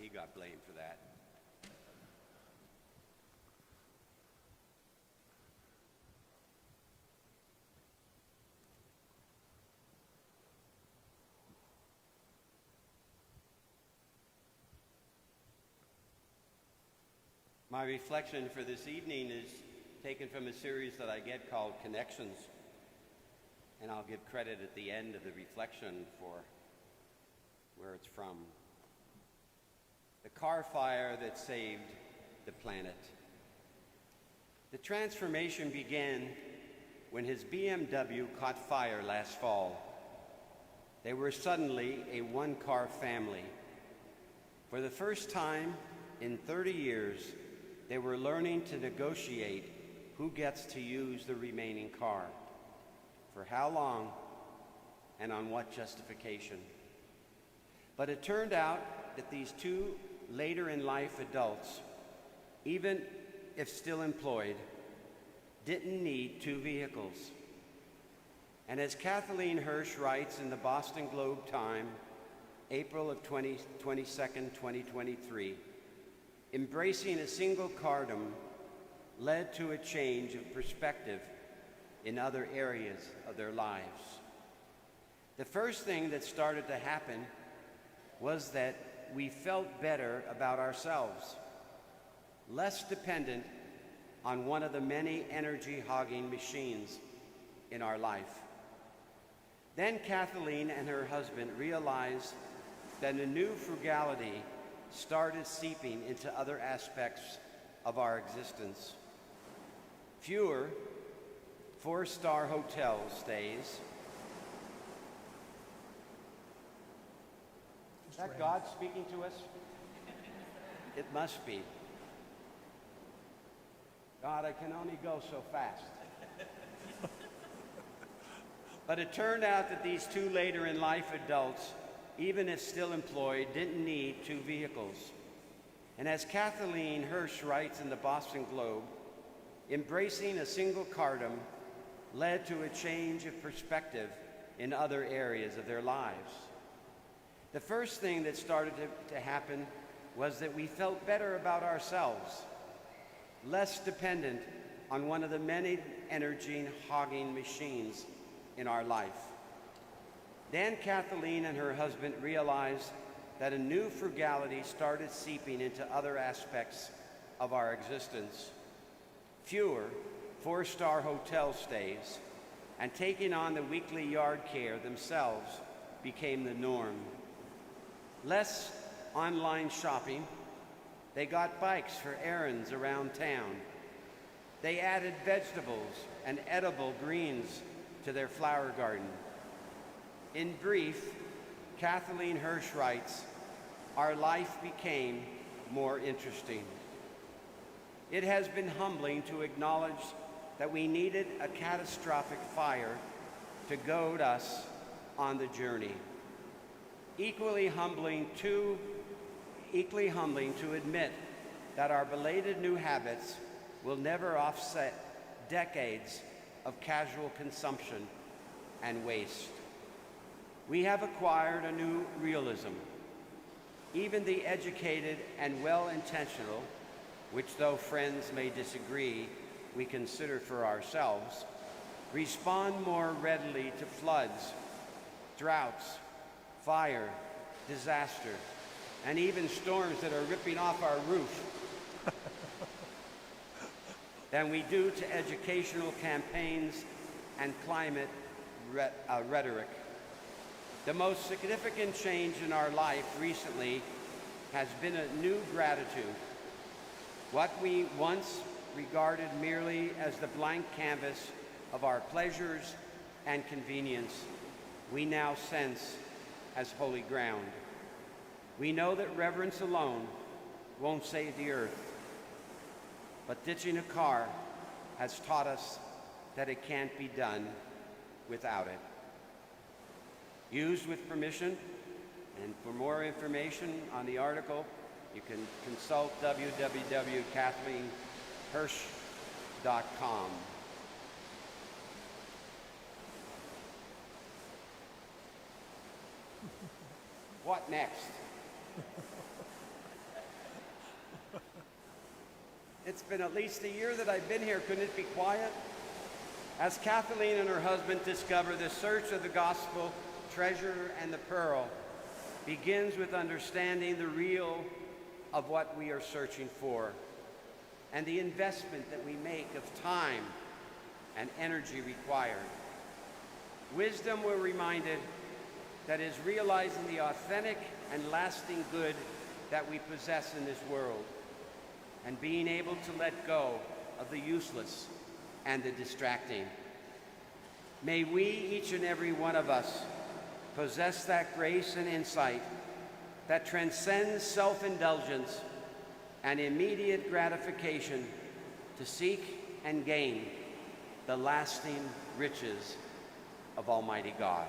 he got blamed for that. My reflection for this evening is taken from a series that I get called Connections, and I'll give credit at the end of the reflection for where it's from. The car fire that saved the planet. The transformation began when his BMW caught fire last fall. They were suddenly a one-car family. For the first time in 30 years, they were learning to negotiate who gets to use the remaining car, for how long, and on what justification. But it turned out that these two later-in-life adults, even if still employed, didn't need two vehicles. And as Kathleen Hirsch writes in the Boston Globe-Time, April of 22nd, 2023, embracing a single cardom led to a change of perspective in other areas of their lives. The first thing that started to happen was that we felt better about ourselves, less dependent on one of the many energy-hogging machines in our life. Then Kathleen and her husband realized that a new frugality started seeping into other aspects of our existence. Fewer four-star hotel stays. Is that God speaking to us? It must be. God, I can only go so fast. But it turned out that these two later-in-life adults, even if still employed, didn't need two vehicles. And as Kathleen Hirsch writes in the Boston Globe, embracing a single cardom led to a change of perspective in other areas of their lives. The first thing that started to happen was that we felt better about ourselves, less dependent on one of the many energy-hogging machines in our life. Then Kathleen and her husband realized that a new frugality started seeping into other aspects of our existence. Fewer four-star hotel stays and taking on the weekly yard care themselves became the norm. Less online shopping. They got bikes for errands around town. They added vegetables and edible greens to their flower garden. In brief, Kathleen Hirsch writes, our life became more interesting. It has been humbling to acknowledge that we needed a catastrophic fire to goad us on the journey. Equally humbling to admit that our belated new habits will never offset decades of casual consumption and waste. We have acquired a new realism. Even the educated and well-intentional, which though friends may disagree, we consider for ourselves, respond more readily to floods, droughts, fire, disaster, and even storms that are ripping off our roof than we do to educational campaigns and climate rhetoric. The most significant change in our life recently has been a new gratitude. What we once regarded merely as the blank canvas of our pleasures and convenience, we now sense as holy ground. We know that reverence alone won't save the earth, but ditching a car has taught us that it can't be done without it. Used with permission, and for more information on the article, you can consult www.kathleenhirsch.com. What next? It's been at least a year that I've been here. Couldn't it be quiet? As Kathleen and her husband discover the search of the gospel, treasure and the pearl begins with understanding the real of what we are searching for and the investment that we make of time and energy required. Wisdom, we're reminded, that is realizing the authentic and lasting good that we possess in this world and being able to let go of the useless and the distracting. May we, each and every one of us, possess that grace and insight that transcends self-indulgence and immediate gratification to seek and gain the lasting riches of Almighty God.